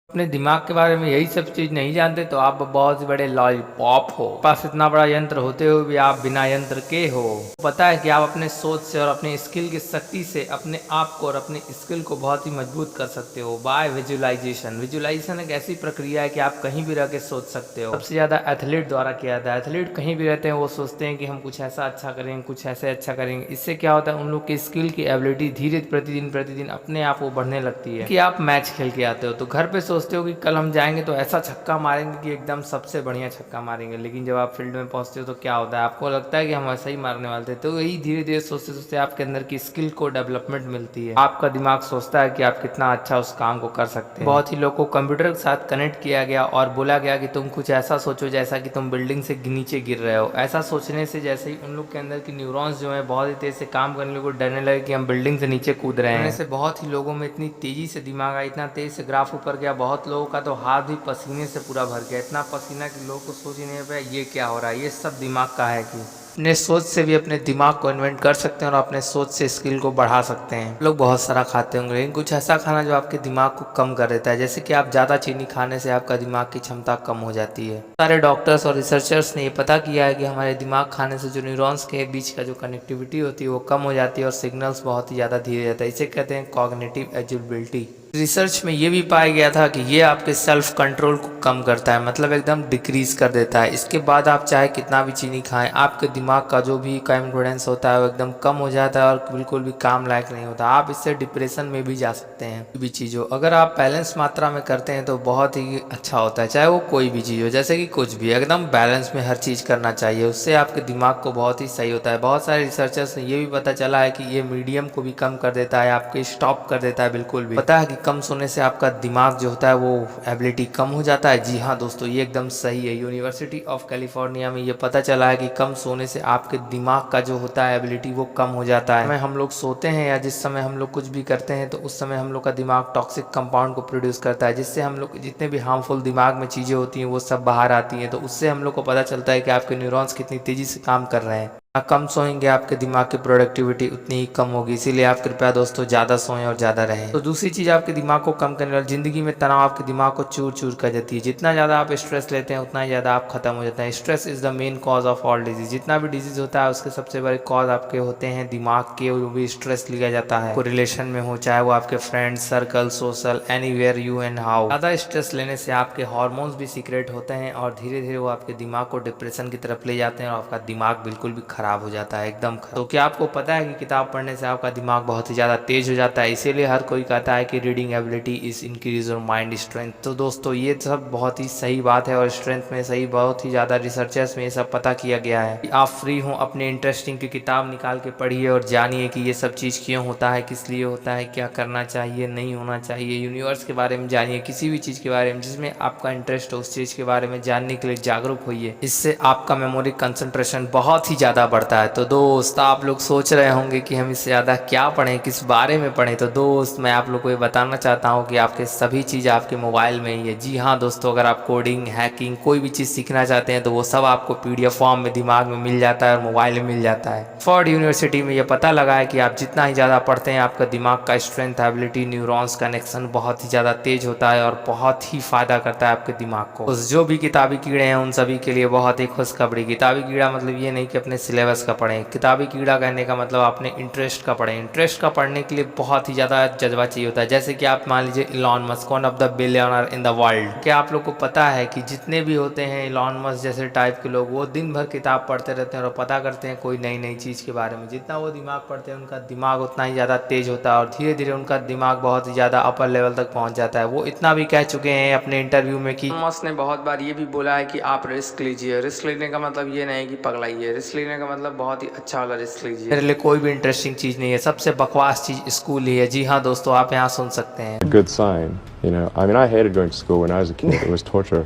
अपने दिमाग के बारे में यही सब चीज़ नहीं जानते तो आप बहुत ही बड़े लॉलीपॉप हो। पास इतना बड़ा यंत्र होते हुए भी आप बिना यंत्र के हो। पता है कि आप अपने सोच से और अपने स्किल की शक्ति से अपने आप को और अपने स्किल को बहुत ही मजबूत कर सकते हो बाय विजुअलाइजेशन। विजुअलाइजेशन एक ऐसी प्रक्रिया है कि आप कहीं भी रह के सोच सकते हो। सबसे ज़्यादा एथलीट द्वारा किया जाता है। एथलीट कहीं भी रहते हैं वो सोचते हैं कि हम कुछ ऐसा अच्छा करेंगे, कुछ ऐसे अच्छा करेंगे। इससे क्या होता है, उन लोग की स्किल की एबिलिटी धीरे प्रतिदिन अपने आप वो बढ़ने लगती है। कि आप मैच खेल के आते हो तो घर पे सोचते हो कि कल हम जाएंगे तो ऐसा छक्का मारेंगे कि एकदम सबसे बढ़िया छक्का मारेंगे, लेकिन जब आप फील्ड में पहुंचते हो तो क्या होता है, आपको लगता है कि हम ऐसा ही मारने वाले थे। तो यही धीरे धीरे सोचते सोचते आपके अंदर की स्किल को डेवलपमेंट मिलती है। आपका दिमाग सोचता है कि आप कितना अच्छा उस काम को कर सकते हैं। बहुत ही लोग को कंप्यूटर के साथ कनेक्ट किया गया और बोला गया कि तुम कुछ ऐसा सोचो जैसा कि तुम बिल्डिंग से नीचे गिर रहे हो। ऐसा सोचने से जैसे ही उन लोग के अंदर की न्यूरॉन्स जो है बहुत ही तेज से काम करने को डरने लगे कि हम बिल्डिंग से नीचे कूद रहे हैं। से बहुत ही लोगों में इतनी तेजी से दिमाग आया, इतना तेज से ग्राफ ऊपर गया, बहुत लोगों का तो हाथ भी पसीने से पूरा भर गया। इतना पसीना कि लोगों को सोच ही नहीं पाया ये क्या हो रहा है। ये सब दिमाग का है कि अपने सोच से भी अपने दिमाग को इन्वेंट कर सकते हैं और अपने सोच से स्किल को बढ़ा सकते हैं। लोग बहुत सारा खाते होंगे, लेकिन कुछ ऐसा खाना जो आपके दिमाग को कम कर देता है, जैसे कि आप ज़्यादा चीनी खाने से आपका दिमाग की क्षमता कम हो जाती है। सारे डॉक्टर्स और रिसर्चर्स ने ये पता किया है कि हमारे दिमाग खाने से जो न्यूरॉन्स के बीच का जो कनेक्टिविटी होती है वो कम हो जाती है और सिग्नल्स बहुत ही ज़्यादा धीरे रहता है। इसे कहते हैं कॉग्निटिव एजिलिबिलिटी। रिसर्च में ये भी पाया गया था कि ये आपके सेल्फ कंट्रोल को कम करता है, मतलब एकदम डिक्रीज कर देता है। इसके बाद आप चाहे कितना भी चीनी खाएं, आपके दिमाग का जो भी कॉन्फिडेंस होता है वो एकदम कम हो जाता है और बिल्कुल भी काम लायक नहीं होता। आप इससे डिप्रेशन में भी जा सकते हैं। कोई भी चीज़ हो अगर आप बैलेंस मात्रा में करते हैं तो बहुत ही अच्छा होता है, चाहे वो कोई भी चीज़ हो। जैसे कि कुछ भी एकदम बैलेंस में हर चीज़ करना चाहिए, उससे आपके दिमाग को बहुत ही सही होता है। बहुत सारे रिसर्चर्स से ये भी पता चला है कि ये मीडियम को भी कम कर देता है, आपके स्टॉप कर देता है बिल्कुल भी। पता है कि कम सोने से आपका दिमाग जो होता है वो एबिलिटी कम हो जाता है। जी हाँ दोस्तों, ये एकदम सही है। यूनिवर्सिटी ऑफ कैलिफोर्निया में ये पता चला है कि कम सोने से आपके दिमाग का जो होता है एबिलिटी वो कम हो जाता है। हम लोग सोते हैं या जिस समय हम लोग कुछ भी करते हैं तो उस समय हम लोग का दिमाग टॉक्सिक कंपाउंड को प्रोड्यूस करता है, जिससे हम लोग जितने भी हार्मफुल दिमाग में चीज़ें होती हैं वो सब बाहर आती हैं। तो उससे हम लोग को पता चलता है कि आपके न्यूरॉन्स कितनी तेज़ी से काम कर रहे हैं। कम सोएंगे आपके दिमाग की प्रोडक्टिविटी उतनी ही कम होगी, इसीलिए आप कृपया दोस्तों ज़्यादा सोएं और ज़्यादा रहें। तो दूसरी चीज़ आपके दिमाग को कम करने वाली, ज़िंदगी में तनाव आपके दिमाग को चूर चूर कर देती है। जितना ज़्यादा आप स्ट्रेस लेते हैं उतना ही ज़्यादा आप खत्म हो जाते हैं। Stress is the main cause of all disease. जितना भी डिजीज होता है उसके सबसे बड़े कॉज आपके होते हैं दिमाग के, जो भी स्ट्रेस लिया जाता है। कोई रिलेशन में हो, चाहे वो आपके friends circle, social, anywhere you and how. ज़्यादा स्ट्रेस लेने से आपके हार्मोन्स भी सीक्रेट होते हैं और धीरे धीरे वो आपके दिमाग को डिप्रेशन की तरफ ले जाते हैं और आपका दिमाग बिल्कुल भी खराब हो जाता है, एकदम खराब। तो क्या आपको पता है कि किताब पढ़ने से आपका दिमाग बहुत ही ज़्यादा तेज हो जाता है। इसीलिए हर कोई कहता है कि reading ability is increase your mind strength. तो दोस्तों ये सब बहुत ही सही बात है और स्ट्रेंथ में सही बहुत ही ज़्यादा रिसर्चर्स में ये सब पता किया गया है कि आप फ्री हो अपने इंटरेस्टिंग की किताब निकाल के पढ़िए और जानिए कि ये सब चीज़ क्यों होता है, किस लिए होता है, क्या करना चाहिए, नहीं होना चाहिए। यूनिवर्स के बारे में जानिए, किसी भी चीज़ के बारे में जिसमें आपका इंटरेस्ट हो उस चीज़ के बारे में जानने के लिए जागरूक होइए। इससे आपका मेमोरी कंसंट्रेशन बहुत ही ज़्यादा बढ़ता है। तो दोस्त आप लोग सोच रहे होंगे कि हम इससे ज़्यादा क्या पढ़ें, किस बारे में पढ़ें। तो दोस्त मैं आप लोग को ये बताना चाहता हूँ कि आपके सभी चीज़ आपके मोबाइल में ही है। जी हाँ दोस्तों, अगर आप कोडिंग, हैकिंग, कोई भी चीज़ सीखना चाहते हैं तो वो सब आपको PDF फॉर्म में दिमाग में मिल जाता है और मोबाइल में मिल जाता है। फॉर्ड यूनिवर्सिटी में ये पता लगा है कि आप जितना ही ज़्यादा पढ़ते हैं आपका दिमाग का स्ट्रेंथ, एबिलिटी, न्यूरॉन्स कनेक्शन बहुत ही ज़्यादा तेज होता है और बहुत ही फ़ायदा करता है आपके दिमाग को। उस जो भी किताबी कीड़े हैं उन सभी के लिए बहुत ही खुशखबरी। किताबी कीड़ा मतलब ये नहीं कि अपने सिलेबस का पढ़ें, किताबी कीड़ा कहने का मतलब अपने इंटरेस्ट का पढ़ें। इंटरेस्ट का पढ़ने के लिए बहुत ही ज़्यादा जज्बा चाहिए होता है। जैसे कि आप मान लीजिए Elon Musk, one of the billionaire in the world. क्या आप लोग को पता है कि जितने भी होते हैं इलॉन मस्क जैसे टाइप के लोग, वो दिन भर किताब पढ़ते रहते हैं और पता करते हैं कोई नई नई चीज़ के बारे में। जितना वो दिमाग पढ़ते हैं उनका दिमाग उतना ही ज़्यादा तेज होता है और धीरे धीरे उनका दिमाग बहुत ही ज़्यादा अपर लेवल तक पहुँच जाता है। वो इतना भी कह चुके हैं अपने इंटरव्यू में कि मस्क ने बहुत बार ये भी बोला है कि आप रिस्क लीजिए। रिस्क लेने का मतलब ये नहीं कि पगलाइए, रिस्क लेने का मतलब बहुत ही अच्छा वाला रिस्क लीजिए। मेरे लिए कोई भी इंटरेस्टिंग चीज़ नहीं है, सबसे बकवास चीज़ स्कूल ही है। जी हाँ दोस्तों, आप यहाँ सुन सकते हैं। A good sign, you know. I mean, I hated going to school when I was a kid. It was torture.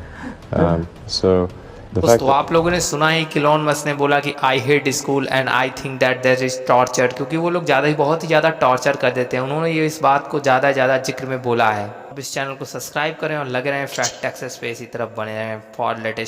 So the fact दोस्तों आप लोगों ने सुना ही कि इलॉन मस्क ने बोला कि I hate school and I think that there is torture, क्योंकि वो लोग ज़्यादा ही बहुत ही ज़्यादा टॉर्चर कर देते हैं। उन्होंने ये इस बात को ज़्यादा जिक्र में बोला है। अब इस चैनल को सब्सक्राइब करें और लगे रहें फैक्ट एक्सेस पे, इसी तरफ बने रहें फॉर लेटेस्ट